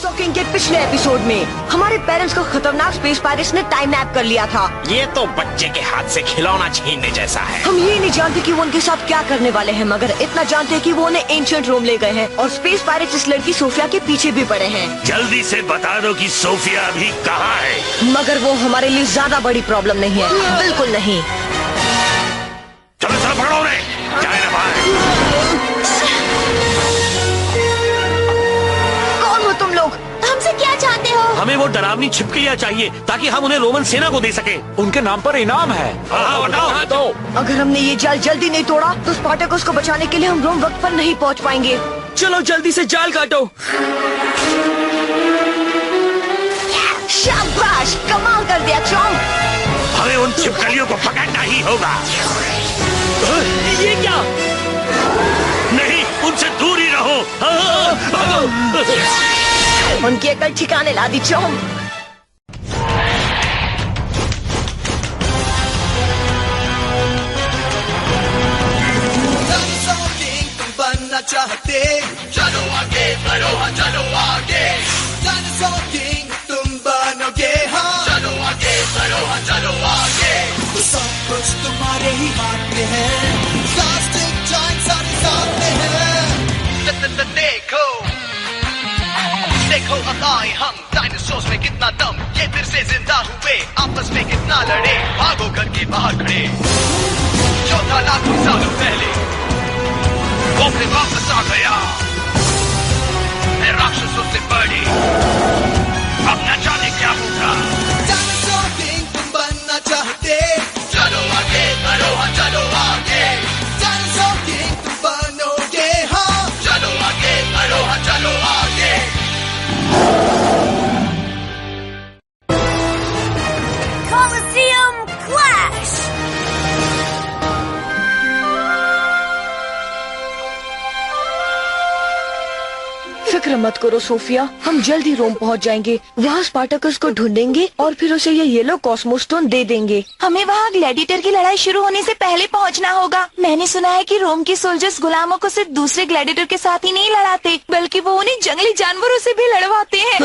Shocking के पिछले episode में हमारे पेरेंट्स को खतरनाक स्पेस पायरेट्स ने टाइम नैप कर लिया था। ये तो बच्चे के हाथ से खिलौना छीनने जैसा है। हम ये नहीं जानते कि वो उनके साथ क्या करने वाले हैं, मगर इतना जानते हैं कि वो उन्हें एंशिएंट रोम ले गए हैं और स्पेस पायरेट्स इस लड़की सोफिया के पीछे भी पड़े हैं। जल्दी से बता दो कि सोफिया अभी कहाँ है। मगर वो हमारे लिए ज्यादा बड़ी प्रॉब्लम नहीं है, बिल्कुल नहीं। चलो चलो पकड़ो उन्हें, जाए ना बाहर। कौन हो तुम लोग? हमसे क्या चाहते हो? हमें वो डरावनी छिपकलियाँ चाहिए ताकि हम उन्हें रोमन सेना को दे सके। उनके नाम पर इनाम है। बताओ। अगर हमने ये जाल जल्दी नहीं तोड़ा तो स्पार्टकुस को बचाने के लिए हम रोम वक्त पर नहीं पहुंच पाएंगे। चलो जल्दी से जाल काटो। शाबाश, कमाल कर दिया चॉम। हमें उन छिपकलियों को पकड़ना ही होगा। ये क्या? नहीं, उनसे दूर ही रहो। उनकी अकल ठिकाने ला दी चॉम। चाहते चलो आगे बढ़ो, हाँ चलो आगे। डायनासोर किंग तुम बनोगे, हाँ चलो आगे बढ़ो, हाँ चलो आगे। तो सब कुछ तुम्हारे ही हाथ में है, प्लास्टिक जाइंट सारे सामने है। देखो देखो अब आए हम, डायनासोर्स में कितना दम, ये फिर से जिंदा हुए, आपस में कितना लड़े, भागो घर के बाहर खड़े। जो था लाखों सालों पहले वो फिर वापस आ गया, मैं राक्षसों से बड़ी, अब न जाने क्या होगा। डायनासोर किंग तुम बनना चाहते, चलो आगे बढ़ो, हाँ चलो आगे। डायनासोर किंग तुम बनोगे, हाँ चलो आगे बढ़ो, हाँ चलो आगे। Colosseum Clash! फिक्र मत करो सोफिया, हम जल्द ही रोम पहुंच जाएंगे। वहाँ स्पार्टकुस को ढूंढेंगे और फिर उसे ये येलो कॉस्मोस्टोन दे देंगे। हमें वहाँ ग्लैडिएटर की लड़ाई शुरू होने से पहले पहुँचना होगा। मैंने सुना है कि रोम के सोल्जर्स गुलामों को सिर्फ दूसरे ग्लैडिएटर के साथ ही नहीं लड़ाते, बल्कि वो उन्हें जंगली जानवरों से भी लड़वाते हैं।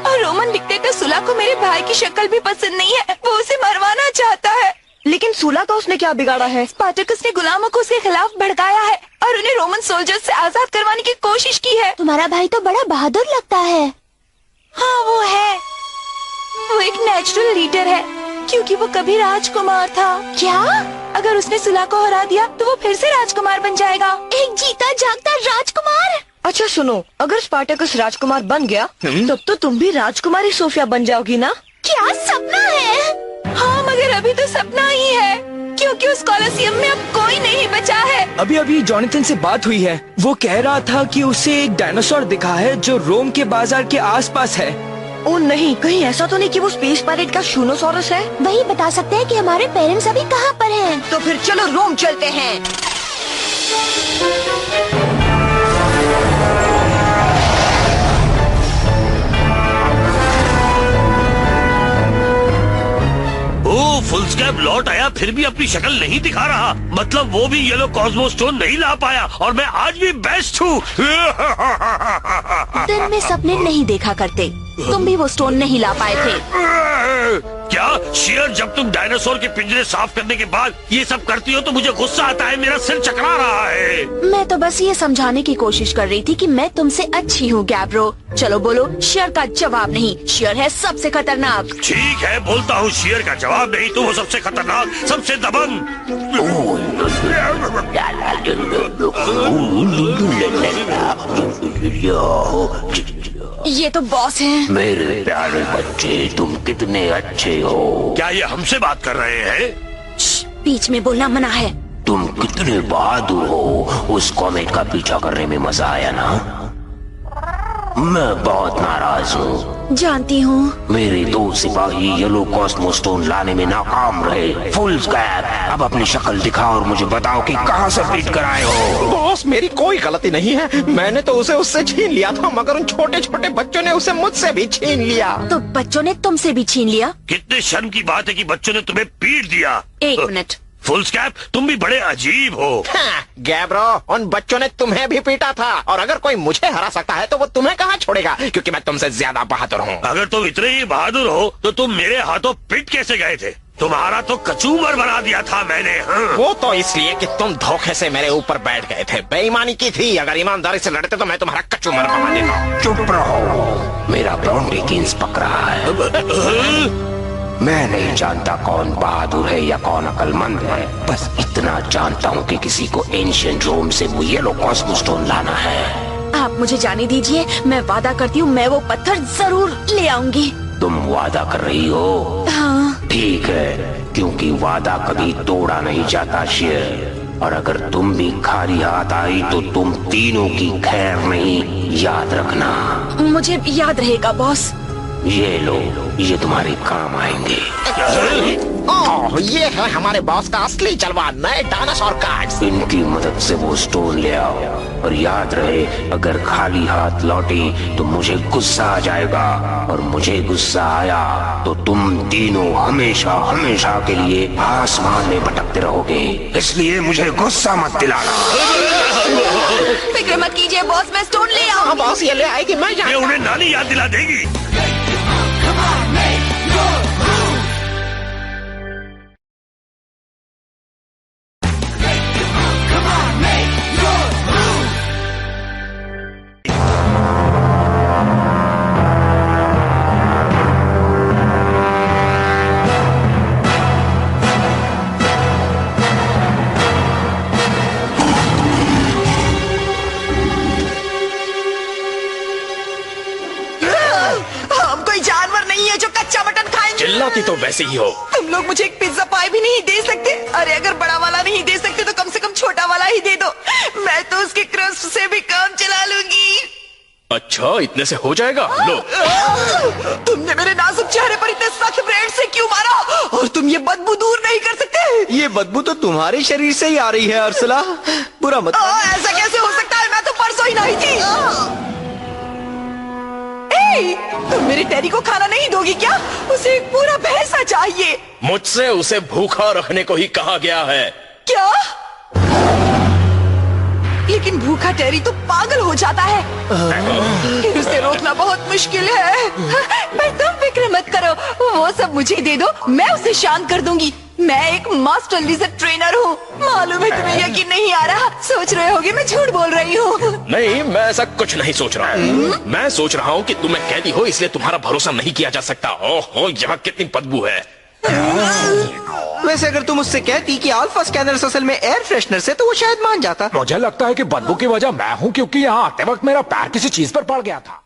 और रोमन डिक्टेटर सुला को मेरे भाई की शक्ल भी पसंद नहीं है, वो उसे मरवाना चाहता है। लेकिन सुला का उसने क्या बिगाड़ा है? स्पार्टकुस ने गुलामों को उसके खिलाफ भड़काया है और उन्हें रोमन सोल्जर्स से आजाद करवाने की कोशिश की है। तुम्हारा भाई तो बड़ा बहादुर लगता है। हाँ वो है, वो एक नेचुरल लीडर है क्योंकि वो कभी राजकुमार था। क्या? अगर उसने सुला को हरा दिया तो वो फिर से राजकुमार बन जाएगा, एक जीता जागता राजकुमार। अच्छा सुनो, अगर स्पार्टकुस राजकुमार बन गया तब तो तुम भी राजकुमारी सोफिया बन जाओगी ना? क्या सपना है? हाँ मगर अभी तो सपना ही है क्योंकि उस कॉलोसियम में अब कोई नहीं बचा है। अभी अभी जॉनथन से बात हुई है, वो कह रहा था कि उसे एक डायनासोर दिखा है जो रोम के बाजार के आसपास है। ओ नहीं, कहीं ऐसा तो नहीं कि वो स्पेस पायरेट का शूनोसॉरस है? वही बता सकते हैं कि हमारे पेरेंट्स अभी कहाँ पर हैं। तो फिर चलो रोम चलते हैं। फुलस्कैप लौट आया फिर भी अपनी शक्ल नहीं दिखा रहा, मतलब वो भी येलो कॉस्मोस्टोन नहीं ला पाया और मैं आज भी बेस्ट हूँ। दिन में सपने नहीं देखा करते, तुम भी वो स्टोन नहीं ला पाए थे। क्या शियर, जब तुम डायनासोर के पिंजरे साफ करने के बाद ये सब करती हो तो मुझे गुस्सा आता है, मेरा सिर चकरा रहा है। मैं तो बस ये समझाने की कोशिश कर रही थी कि मैं तुमसे अच्छी हूँ गैब्रो। चलो बोलो, शियर का जवाब नहीं, शियर है सबसे खतरनाक। ठीक है बोलता हूँ, शियर का जवाब नहीं तो वो सबसे खतरनाक, सबसे दबंग। ये तो बॉस हैं। मेरे प्यारे बच्चे, तुम कितने अच्छे हो। क्या ये हमसे बात कर रहे हैं? बीच में बोलना मना है। तुम कितने बहादुर हो, उस कॉमेट का पीछा करने में मजा आया ना? मैं बहुत नाराज हूँ। जानती हूँ। मेरे दो सिपाही येलो कॉस्मोस्टोन लाने में नाकाम रहे। फुलस्कैप, अब अपनी शक्ल दिखाओ और मुझे बताओ कि कहाँ से पीट कर आए हो। बॉस मेरी कोई गलती नहीं है, मैंने तो उसे उससे छीन लिया था, मगर उन छोटे छोटे बच्चों ने उसे मुझसे भी छीन लिया। तो बच्चों ने तुमसे भी छीन लिया? कितने शर्म की बात है कि बच्चों ने तुम्हें पीट दिया। एक मिनट, फुलस्कैप, तुम भी बड़े अजीब हो। हाँ, गैब्रो, उन बच्चों ने तुम्हें भी पीटा था और अगर कोई मुझे हरा सकता है तो वो तुम्हें कहाँ छोड़ेगा, क्योंकि मैं तुमसे ज्यादा बहादुर हूँ। अगर तुम इतने ही बहादुर हो तो तुम मेरे हाथों पिट कैसे गए थे? तुम्हारा तो कचूमर बना दिया था मैंने। हाँ। वो तो इसलिए कि तुम धोखे से मेरे ऊपर बैठ गए थे। बेईमानी की थी। अगर ईमानदारी से लड़ते तो मैं तुम्हारा कचूमर बना देता। चुप रहो, मेरा बाउंड्री किंग्स पक रहा है। मैं नहीं जानता कौन बहादुर है या कौन अक्लमंद है, बस इतना जानता हूँ कि किसी को एंशिएंट रोम से वो येलो कॉस्मोस स्टोन लाना है। आप मुझे जाने दीजिए, मैं वादा करती हूँ मैं वो पत्थर जरूर ले आऊंगी। तुम वादा कर रही हो? हाँ। ठीक है, क्योंकि वादा कभी तोड़ा नहीं जाता शेर। और अगर तुम भी खाली हाथ आई तो तुम तीनों की खैर नहीं, याद रखना। मुझे याद रहेगा बॉस। ये लो, ये तुम्हारे काम आएंगे। ओह, ये है हमारे बॉस का असली जलवा, नए डायनासोर कार्ड्स। इनकी मदद से वो स्टोन ले आओ और याद रहे, अगर खाली हाथ लौटे तो मुझे गुस्सा आ जाएगा और मुझे गुस्सा आया तो तुम तीनों हमेशा हमेशा के लिए आसमान में भटकते रहोगे। इसलिए मुझे गुस्सा मत दिलाना। फिक्र मत कीजिए बॉस, मैं स्टोन ले हाँ आऊंगी। बॉस, ये ले आएगी, मैं ये उन्हें नानी याद दिला देगी। चिल्लाती तो वैसे ही हो। तुम लोग मुझे एक पिज्जा पाई भी नहीं दे सकते? अरे अगर बड़ा वाला नहीं दे सकते तो कम से कम छोटा वाला ही दे दो। मैं तो उसके क्रस्ट से भी काम चला लूंगी। अच्छा, इतने से हो जाएगा? लो। तुमने मेरे नाजुक चेहरे पर इतने सख्त ब्लेड से क्यों मारा? और तुम ये बदबू दूर नहीं कर सकते? ये बदबू तो तुम्हारे शरीर से ही आ रही है अर्सला, बुरा मत। ऐसा कैसे हो सकता है? मैं तो परसों ही नहीं थी। तुम मेरे टेरी को खाना नहीं दोगी क्या? उसे एक पूरा भैंसा चाहिए। मुझसे उसे भूखा रखने को ही कहा गया है। क्या? लेकिन भूखा टेरी तो पागल हो जाता है। फिर उसे रोकना बहुत मुश्किल है। पर तुम फिक्र मत करो, वो सब मुझे दे दो, मैं उसे शांत कर दूंगी। मैं एक मास्टर लिजर्ड ट्रेनर हूँ। मालूम है तुम्हें यकीन नहीं आ रहा, सोच रहे होगे मैं झूठ बोल रही हूँ। नहीं, मैं ऐसा कुछ नहीं सोच रहा हूँ। मैं सोच रहा हूँ कि तुम एक कैदी हो, इसलिए तुम्हारा भरोसा नहीं किया जा सकता। ओहो, यहाँ कितनी बदबू है। वैसे अगर तुम उससे कहती कि अल्फा स्कैनर्स असल में एयर फ्रेशनर से, तो वो शायद मान जाता। मुझे लगता है कि बदबू की वजह मैं हूँ, क्योंकि यहाँ आते वक्त मेरा पैर किसी चीज पर पड़ गया था।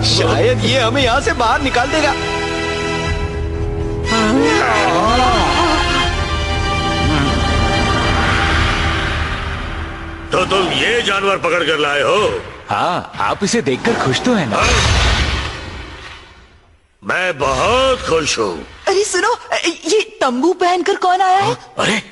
शायद ये हमें यहाँ से बाहर निकाल देगा। तो तुम ये जानवर पकड़ कर लाए हो? हाँ, आप इसे देखकर खुश तो है ना? मैं बहुत खुश हूँ। अरे सुनो, ये तंबू पहनकर कौन आया है? अरे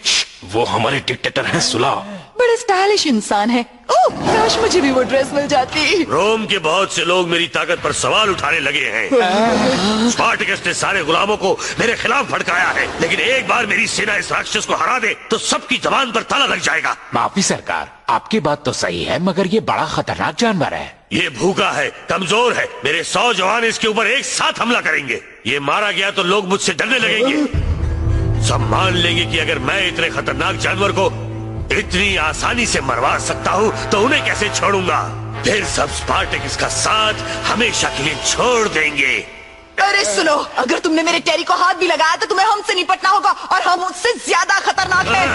वो हमारे डिक्टेटर हैं सुला। बड़ा स्टाइलिश इंसान है। ओह, काश मुझे भी वो ड्रेस मिल जाती। रोम के बहुत से लोग मेरी ताकत पर सवाल उठाने लगे हैं। स्पार्टकस ने सारे गुलामों को मेरे खिलाफ भड़काया है, लेकिन एक बार मेरी सेना इस राक्षस को हरा दे तो सबकी जबान पर ताला लग जाएगा। माफी सरकार, आपकी बात तो सही है, मगर ये बड़ा खतरनाक जानवर है। ये भूखा है, कमजोर है। मेरे 100 जवान इसके ऊपर एक साथ हमला करेंगे। ये मारा गया तो लोग मुझसे डरने लगेंगे। सब मान लेंगे कि अगर मैं इतने खतरनाक जानवर को इतनी आसानी से मरवा सकता हूँ तो उन्हें कैसे छोड़ूंगा। फिर सब स्पार्टकस का साथ हमेशा के लिए छोड़ देंगे। अरे सुनो, अगर तुमने मेरे टेरी को हाथ भी लगाया तो तुम्हें हमसे निपटना होगा, और हम उससे ज्यादा खतरनाक हैं।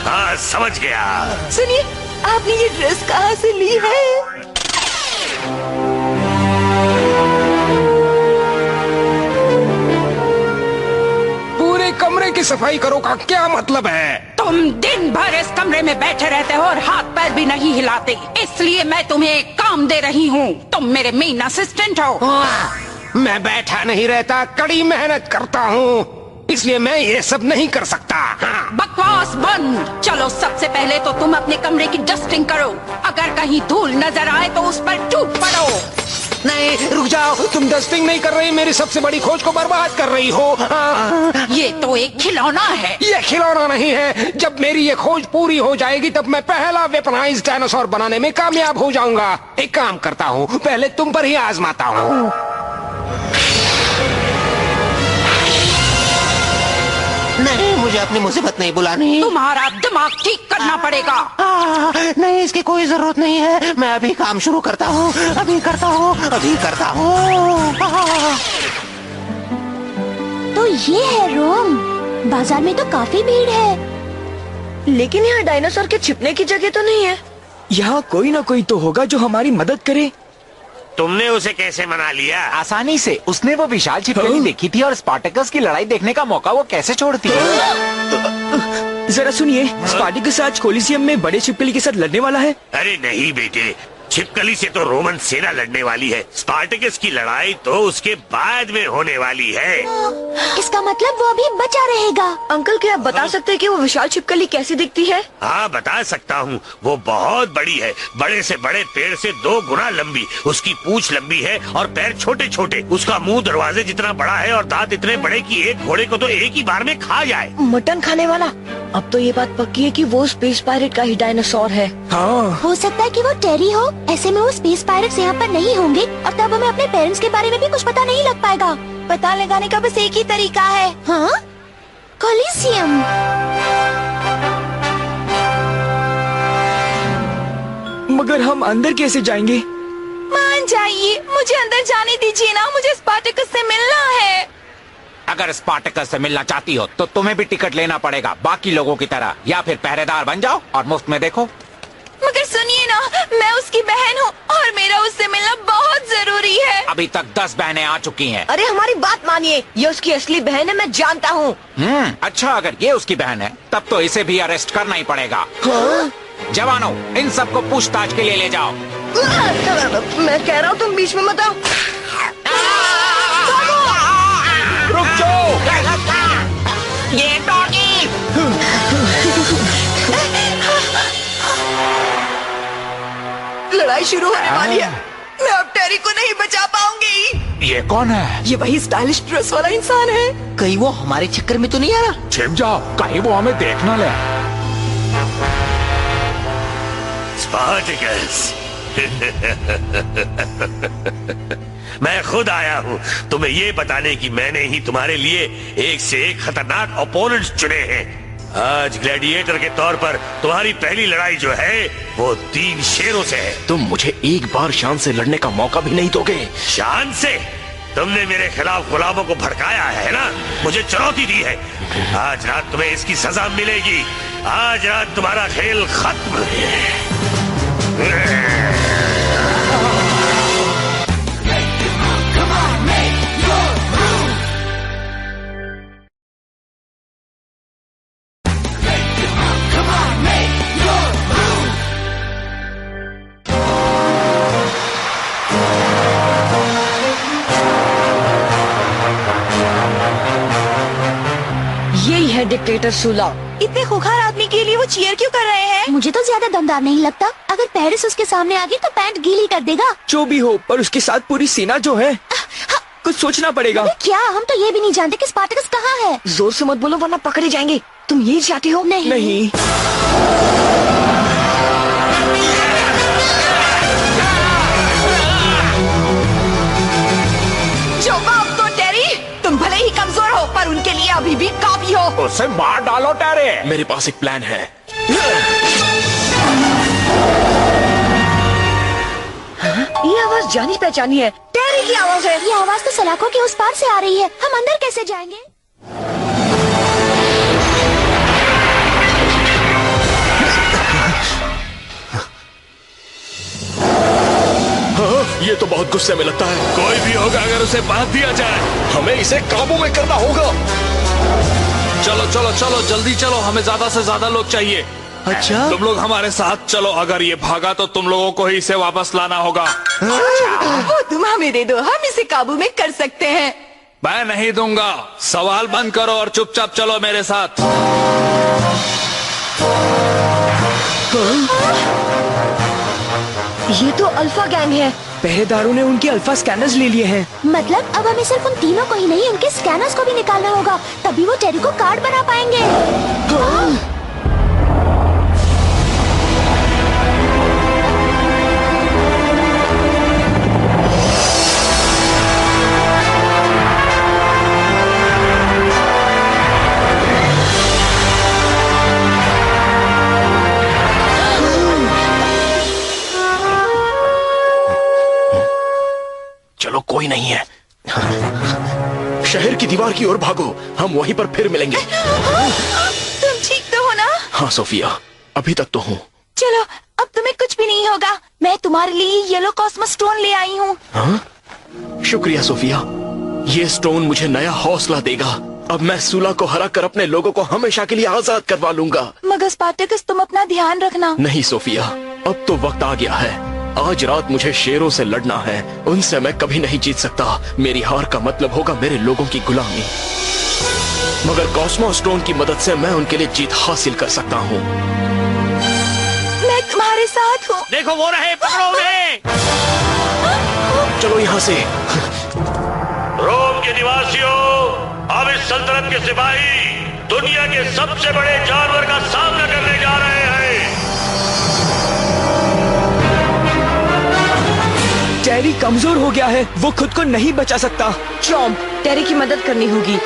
हाँ, समझ गया। सुनिए, आपने ये ड्रेस कहाँ से ली है? पूरे कमरे की सफाई करो का क्या मतलब है? तुम दिन भर इस कमरे में बैठे रहते हो और हाथ पैर भी नहीं हिलाते, इसलिए मैं तुम्हें एक काम दे रही हूँ। तुम मेरे मेन असिस्टेंट हो। मैं बैठा नहीं रहता, कड़ी मेहनत करता हूँ, इसलिए मैं ये सब नहीं कर सकता। हाँ। बकवास बंद। चलो, सबसे पहले तो तुम अपने कमरे की डस्टिंग करो। अगर कहीं धूल नजर आए तो उस पर टूट पड़ो। नहीं रुक जाओ, तुम डस्टिंग नहीं कर रही, मेरी सबसे बड़ी खोज को बर्बाद कर रही हो। ये तो एक खिलौना है। ये खिलौना नहीं है। जब मेरी ये खोज पूरी हो जाएगी तब मैं पहला वेपनाइज्ड डायनासोर बनाने में कामयाब हो जाऊंगा। एक काम करता हूँ, पहले तुम पर ही आजमाता हूँ। नहीं, मुझे अपनी मुसीबत नहीं बुलानी। तुम्हारा दिमाग ठीक करना पड़ेगा। नहीं, इसकी कोई जरूरत नहीं है। मैं अभी काम शुरू करता हूँ, अभी करता हूँ, अभी करता हूँ। तो ये है रोम। बाजार में तो काफी भीड़ है, लेकिन यहाँ डायनासोर के छिपने की जगह तो नहीं है। यहाँ कोई ना कोई तो होगा जो हमारी मदद करे। तुमने उसे कैसे मना लिया? आसानी से। उसने वो विशाल छिपकली देखी थी और स्पार्टकस की लड़ाई देखने का मौका वो कैसे छोड़ती है? जरा सुनिए, स्पार्टकस आज कोलिसियम में बड़े छिपकली के साथ लड़ने वाला है। अरे नहीं बेटे, छिपकली से तो रोमन सेना लड़ने वाली है। स्पार्टकस की लड़ाई तो उसके बाद में होने वाली है। इसका मतलब वो अभी बचा रहेगा। अंकल, क्या आप बता सकते हैं कि वो विशाल छिपकली कैसी दिखती है? हाँ बता सकता हूँ। वो बहुत बड़ी है, बड़े से बड़े पेड़ से 2 गुना लंबी। उसकी पूंछ लंबी है और पैर छोटे छोटे। उसका मुंह दरवाजे जितना बड़ा है और दांत इतने बड़े कि एक घोड़े को तो एक ही बार में खा जाए। मटन खाने वाला। अब तो ये बात पक्की है कि वो स्पेस पायरेट का ही डायनासोर है। हाँ। हो सकता है कि वो टेरी हो। ऐसे में वो स्पेस पायरेट्स यहाँ पर नहीं होंगे और तब हमें अपने पेरेंट्स के बारे में भी कुछ पता नहीं लग पाएगा। पता लगाने का बस एक ही तरीका है। हाँ, कोलिसियम। मगर हम अंदर कैसे जाएंगे? मान जाइए, मुझे अंदर जाने दीजिए ना। मुझे स्पार्टकस से मिलना है। अगर स्पार्टकस से मिलना चाहती हो तो तुम्हें भी टिकट लेना पड़ेगा बाकी लोगों की तरह, या फिर पहरेदार बन जाओ और मुफ्त में देखो। मगर सुनिए ना, मैं उसकी बहन हूँ और मेरा उससे मिलना बहुत जरूरी है। अभी तक 10 बहनें आ चुकी हैं। अरे हमारी बात मानिए, ये उसकी असली बहन है, मैं जानता हूँ। अच्छा, अगर ये उसकी बहन है तब तो इसे भी अरेस्ट करना ही पड़ेगा। हाँ? जवानों, इन सबको पूछताछ के लिए ले जाओ। मैं कह रहा हूँ तुम बीच में मत आओ। रुक जाओ। ये डॉगी। लड़ाई शुरू होने वाली है। मैं अब टेरी को नहीं बचा पाऊंगी। ये कौन है? ये वही स्टाइलिश ड्रेस वाला इंसान है। कहीं वो हमारे चक्कर में तो नहीं आ रहा? छिप जाओ, कहीं वो हमें देख ना ले। स्पार्टकस, मैं खुद आया हूँ तुम्हें ये बताने की मैंने ही तुम्हारे लिए एक से एक खतरनाक ओपोनेंट्स चुने हैं। आज ग्लैडिएटर के तौर पर तुम्हारी पहली लड़ाई जो है वो 3 शेरों से है। तुम मुझे एक बार शान से लड़ने का मौका भी नहीं दोगे? शान से? तुमने मेरे खिलाफ गुलामों को भड़काया है ना, मुझे चुनौती दी है। आज रात तुम्हें इसकी सजा मिलेगी। आज रात तुम्हारा खेल खत्म। यही है डिक्टेटर सुला। इतने खूंखार आदमी के लिए वो चीयर क्यों कर रहे हैं? मुझे तो ज्यादा दमदार नहीं लगता। अगर पेरिस उसके सामने आ गई तो पैंट गीली कर देगा। जो भी हो, पर उसके साथ पूरी सेना जो है, कुछ सोचना पड़ेगा। क्या हम तो ये भी नहीं जानते कि स्पार्टकस कहाँ है। जोर से मत बोलो वरना पकड़े जाएंगे। तुम यही चाहती हो? नहीं। जवाब दो टेरी। तुम भले ही कमजोर हो पर उनके लिए अभी भी काफी हो। उसे मार डालो टेरी। मेरे पास एक प्लान है। ये आवाज जानी पहचानी है। टेरी की आवाज है। ये आवाज तो सलाखों के उस पार से आ रही है। हम अंदर कैसे जाएंगे? ये तो बहुत गुस्से में लगता है। कोई भी होगा अगर उसे बांध दिया जाए। हमें इसे काबू में करना होगा। चलो चलो चलो, जल्दी चलो, हमें ज्यादा से ज्यादा लोग चाहिए। अच्छा, तुम लोग हमारे साथ चलो। अगर ये भागा तो तुम लोगों को ही इसे वापस लाना होगा। वो तुम हमें दे दो, हम इसे काबू में कर सकते हैं। मैं नहीं दूंगा। सवाल बंद करो और चुपचाप चलो मेरे साथ। ये तो अल्फा गैंग है। पहरेदारों ने उनके अल्फा स्कैनर्स ले लिए हैं। मतलब अब हमें सिर्फ उन तीनों को ही नहीं, उनके स्कैनर्स को भी निकालना होगा, तभी वो टेरी को कार्ड बना पाएंगे। हाँ। चलो कोई नहीं है। शहर की दीवार की ओर भागो, हम वहीं पर फिर मिलेंगे। तुम ठीक तो हो ना? हाँ सोफिया, अभी तक तो हूँ। चलो अब तुम्हें कुछ भी नहीं होगा। मैं तुम्हारे लिए येलो कॉस्मोस स्टोन ले आई हूँ। हाँ? शुक्रिया सोफिया, ये स्टोन मुझे नया हौसला देगा। अब मैं सूला को हरा कर अपने लोगों को हमेशा के लिए आजाद करवा लूंगा। मगर स्पार्टैकस, तुम अपना ध्यान रखना। नहीं सोफिया, अब तो वक्त आ गया है। आज रात मुझे शेरों से लड़ना है, उनसे मैं कभी नहीं जीत सकता। मेरी हार का मतलब होगा मेरे लोगों की गुलामी, मगर कॉस्मो स्टोन की मदद से मैं उनके लिए जीत हासिल कर सकता हूँ। मैं तुम्हारे साथ हूँ। देखो वो रहे, पकड़ो उन्हें। चलो यहाँ से। रोम के निवासियों, अब इस सल्तनत के सिपाही दुनिया के सबसे बड़े जानवर का सामना करने जा रहे हैं। टेरी कमजोर हो गया है, वो खुद को नहीं बचा सकता। चॉम्प, टेरी की मदद करनी होगी।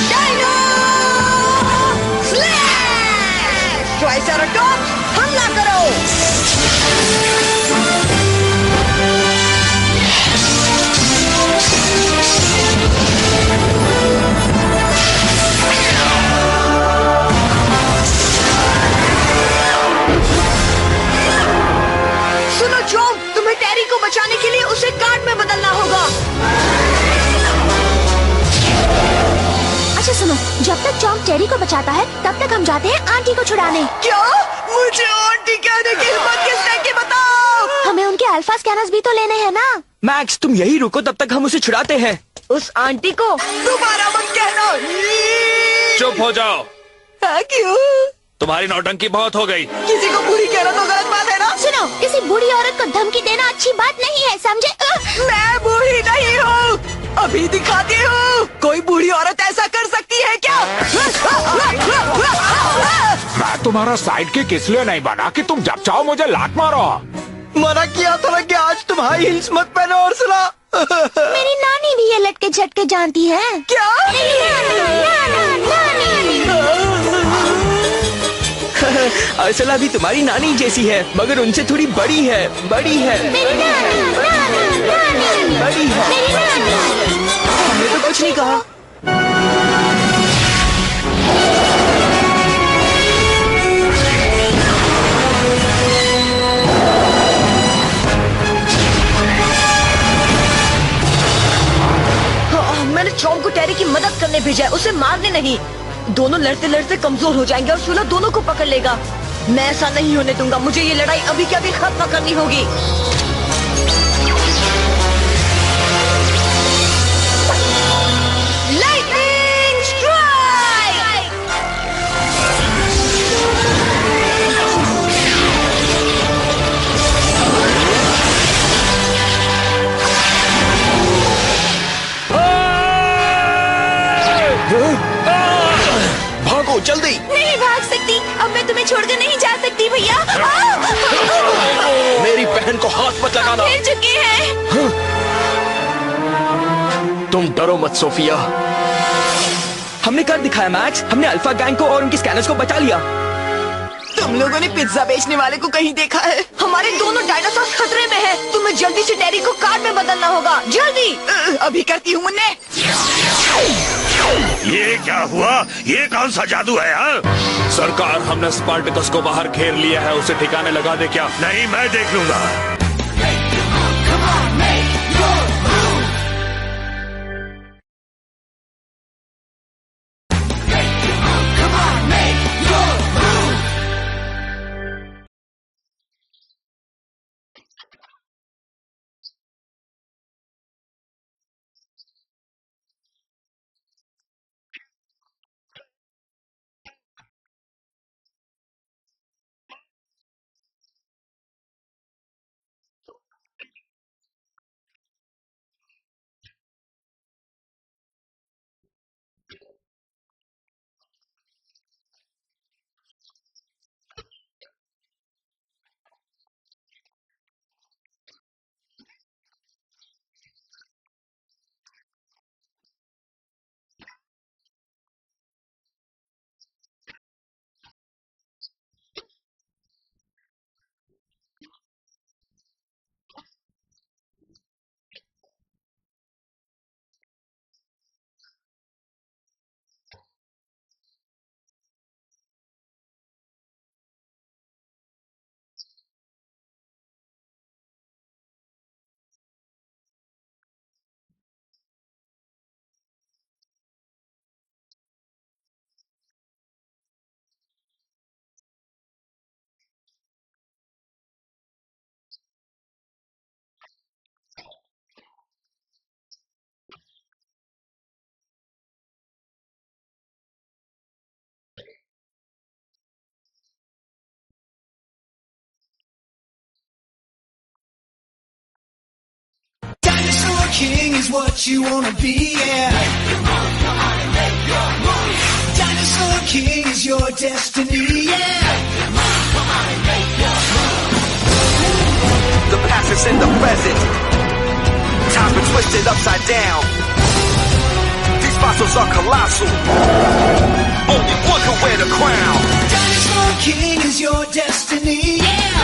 Dino slash! ट्राइसेराटॉप्स, हमला करो! सुनो चॉम्प, तुम्हें टेरी को बचाने के लिए उसे कार्ड में बदलना होगा। अच्छा सुनो, जब तक चॉम्प टेरी को बचाता है तब तक हम जाते हैं आंटी को छुड़ाने। क्या? मुझे आंटी कहने की हिम्मत किसने की, बताओ? हमें उनके अल्फा स्कैनर्स भी तो लेने हैं ना। मैक्स, तुम यही रुको, तब तक हम उसे छुड़ाते हैं। उस आंटी को दोबारा मत कहना। चुप हो जाओ। हाँ, क्यों? तुम्हारी नौटंकी बहुत हो गई। किसी को बुरी कहना तो गलत बात है ना? सुनो, किसी बूढ़ी औरत को धमकी देना अच्छी बात नहीं है, समझे? मैं बूढ़ी नहीं हूँ, अभी दिखाती हूँ। कोई बूढ़ी औरत ऐसा कर सकती है क्या? मैं तुम्हारा साइड किक इसलिए नहीं बना कि तुम जब चाहो मुझे लात मारो। मना किया था ना कि आज तुम हाई हील्स मत पहनो उर्सुला। मेरी नानी भी ये लटके झटके जानती है। क्या? उर्सुला भी तुम्हारी नानी जैसी है, मगर उनसे थोड़ी बड़ी है। बड़ी है। बड़ी है। हमने तो कुछ नहीं कहा। मैंने चॉम्प को टेरी की मदद करने भेजा है, उसे मारने नहीं। दोनों लड़ते लड़ते कमजोर हो जाएंगे और शूला दोनों को पकड़ लेगा। मैं ऐसा नहीं होने दूंगा, मुझे ये लड़ाई अभी के अभी खत्म करनी होगी। Lightning strike! भागो जल्दी। नहीं भाग सकती, अब मैं तुम्हें छोड़कर नहीं जा सकती भैया। मेरी बहन को हाथ मत लगाना। फिर चुके हैं। तुम डरो मत सोफिया। हमने कर दिखाया मैक्स, हमने अल्फा गैंग को और उनके स्कैनर्स को बचा लिया। तुम लोगों ने पिज्जा बेचने वाले को कहीं देखा है? हमारे दोनों डायनासोर खतरे में हैं। तुम्हें जल्दी से टेरी को कार्ड में बदलना होगा, जल्दी। अभी करती हूँ मुन्ने। ये क्या हुआ? ये कौन सा जादू है? हाँ? सरकार, हमने स्पार्टकस को बाहर घेर लिया है, उसे ठिकाने लगा दे क्या? नहीं, मैं देख लूंगा। King is what you wanna be, yeah. Make your mark, come on and make your move. Dinosaur King is your destiny, yeah. Make your mark, come on and make your move. The past is in the present. Time's been twisted upside down. These fossils are colossal. Only one can wear the crown. Dinosaur King is your destiny, yeah.